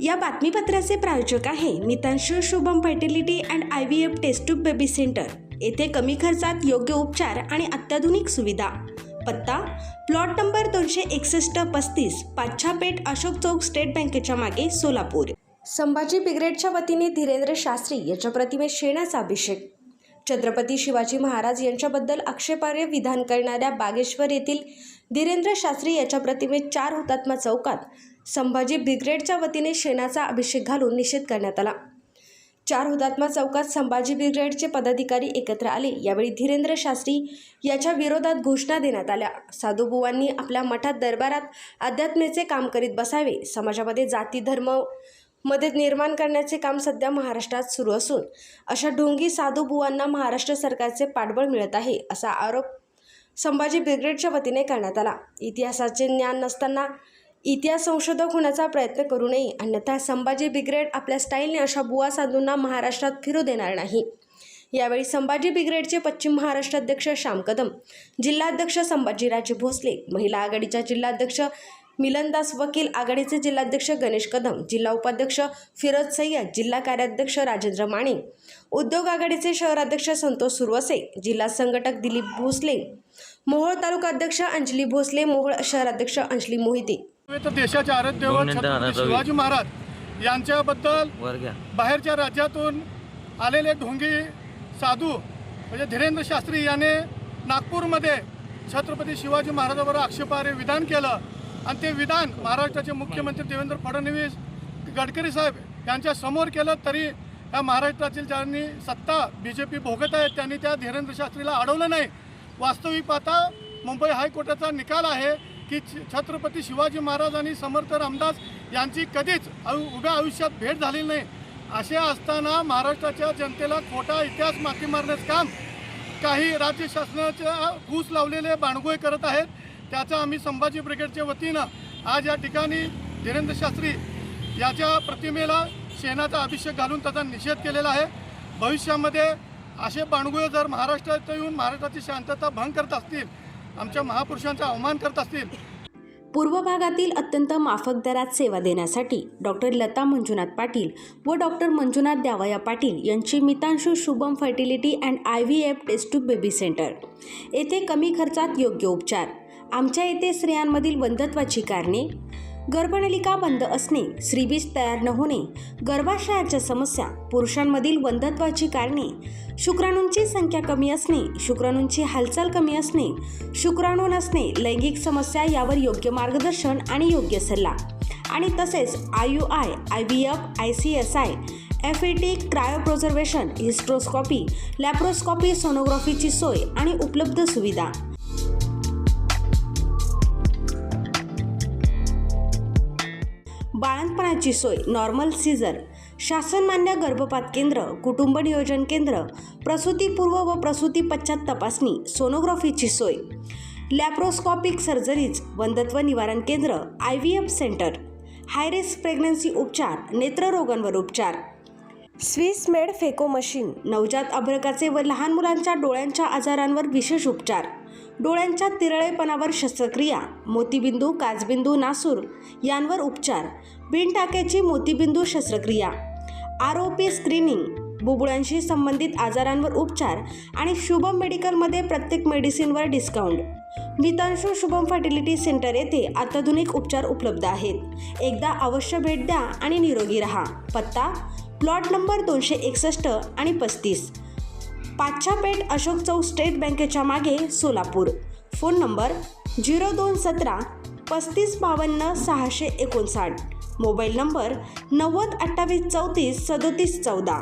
या बातमीपत्राचे प्रायोजक आहे Mitanshu Shubham fertility and IVF test tube baby centre. येथे कमी खर्चात योग्य उपचार आणि अत्याधुनिक सुविधा। पत्ता plot number 261-35 Pachhapeth Ashok Chowk state बँकेच्या मागे सोलापूर। संभाजी ब्रिगेडच्या वतीने धीरेंद्र शास्त्री यांच्या प्रतिमेस शेणाचा अभिषेक। छत्रपती शिवाजी महाराज यांच्याबद्दल आक्षेपार्ह विधान करणाऱ्या बागेश्वर येथील धीरेंद्र शास्त्री यांच्या प्रतिमेस 4 हुतात्मा चौकात संभाजी ब्रिगेडच्या वतीने शेणाचा अभिषेक घालून निषेध करण्यात आला। 4 हुतात्मा चौकात संभाजी ब्रिगेडचे पदाधिकारी एकत्र आले। यावेळी धीरेंद्र शास्त्री याच्या विरोधात घोषणा देण्यात आल्या। साधूबुवांनी आपल्या मठात दरबारात अध्यात्माचे काम करीत बसावे। समाजामध्ये जाती धर्म मध्ये निर्माण करण्याचे काम सध्या महाराष्ट्रात सुरू असून अशा ढोंगी साधूबुवांना महाराष्ट्र सरकारचे पाठबळ मिळत आहे, असा आरोप संभाजी ब्रिगेडच्या वतीने करण्यात आला। इतिहासाचे ज्ञान नसताना इतिहास संशोधक होण्याचा प्रयत्न करू नये, अन्यथा संभाजी ब्रिगेड आपल्या स्टाईलने अशा बुवा साधूंना महाराष्ट्रात फिरू देणार नाही। यावेळी संभाजी ब्रिगेडचे पश्चिम महाराष्ट्र अध्यक्ष श्याम कदम, जिल्हाध्यक्ष संभाजीराजे भोसले, महिला आघाडीच्या जिल्हाध्यक्ष मिलनदास वकील, आघाडीचे जिल्हाध्यक्ष गणेश कदम, जिल्हा उपाध्यक्ष फिरोज सय्यद, जिल्हा कार्याध्यक्ष राजेंद्र माने, उद्योग आघाडीचे शहराध्यक्ष संतोष सुरवसे, जिल्हा संघटक दिलीप भोसले, मोहोळ तालुका अध्यक्ष अंजली भोसले, मोहोळ शहराध्यक्ष अंजली मोहिते। देशाचे आराध्य छत्रपती शिवाजी महाराज यांच्याबद्दल बाहेरच्या राज्यातून आलेले ढोंगी साधू म्हणजे धीरेंद्र शास्त्री याने नागपूरमध्ये छत्रपती शिवाजी महाराजांवर आक्षेपार्ह विधान केलं आणि ते विधान महाराष्ट्राचे मुख्यमंत्री देवेंद्र फडणवीस, गडकरी साहेब यांच्या समोर केलं, तरी या महाराष्ट्रातील ज्यांनी सत्ता BJP भोगत आहे त्यांनी त्या धीरेंद्र शास्त्रीला अडवलं नाही। वास्तविक पाहता मुंबई हायकोर्टाचा निकाल आहे की छत्रपती शिवाजी महाराज आणि समर्थ रामदास यांची कधीच उभ्या आयुष्यात भेट झालेली नाही। असे असताना महाराष्ट्राच्या जनतेला खोटा इतिहास माती मारण्याचं काम काही राज्य शासनाच्या फूस लावलेले बाणगोय करत आहेत। त्याचा आम्ही संभाजी ब्रिगेडच्या वतीनं आज या ठिकाणी धीरेंद्र शास्त्री याच्या प्रतिमेला शेणाचा अभिषेक घालून त्याचा निषेध केलेला आहे। भविष्यामध्ये असे बाणगोय जर महाराष्ट्रात येऊन महाराष्ट्राची शांतता भंग करत असतील, आमच्या महापुरुषांचा अवमान करत असतील। पूर्व भागातील अत्यंत माफक दरात सेवा देण्यासाठी डॉक्टर लता मंजुनाथ पाटील व डॉक्टर मंजुनाथ द्यावया पाटील यांची Mitanshu Shubham fertility and IVF test tube baby centre येथे कमी खर्चात योग्य उपचार। आमच्या येथे स्त्रियांमधील वंध्यत्वाची कारणे, गर्भनलिका बंद असणे, श्रीबीज तयार न होणे, गर्भाशयाच्या समस्या, पुरुषांमधील वंध्यत्वाची कारणे, शुक्राणूंची संख्या कमी असणे, शुक्राणूंची हालचाल कमी असणे, शुक्राणू नसणे, लैंगिक समस्या यावर योग्य मार्गदर्शन आणि योग्य सल्ला आणि तसेच IUI, IVF, ICSI, FET, cryopreservation, hysteroscopy, laparoscopy, सोनोग्राफीची सोय आणि उपलब्ध सुविधा। बाळंतपणाची सोय, नॉर्मल सीझर, शासनमान्य गर्भपात केंद्र, कुटुंब नियोजन केंद्र, प्रसूतीपूर्व व प्रसूती पश्चात तपासणी, सोनोग्राफीची सोय, लॅप्रोस्कोपिक सर्जरीज, वंध्यत्व निवारण केंद्र, IVF centre, high risk pregnancy उपचार, नेत्ररोगांवर उपचार, स्विस मेड फेको मशीन, नवजात अर्भकाचे व लहान मुलांच्या डोळ्यांच्या आजारांवर विशेष उपचार, डोळ्यांच्या तिरळेपणावर शस्त्रक्रिया, मोतीबिंदू, काचबिंदू, नासूर यांवर उपचार, बिनटाक्याची मोतीबिंदू शस्त्रक्रिया, ROP स्क्रीनिंग, बुबुळांशी संबंधित आजारांवर उपचार आणि शुभम मेडिकलमध्ये प्रत्येक मेडिसिनवर डिस्काउंट। मितांशू शुभम फर्टिलिटी सेंटर येथे अत्याधुनिक उपचार उपलब्ध आहेत। एकदा अवश्य भेट द्या आणि निरोगी राहा। पत्ता प्लॉट नंबर 261 आणि 35 पाच्छापेठ अशोक चौक स्टेट बँकेच्या मागे Solapur. Phone number 0217 3552 659, mobile number 90 28 34 37 14।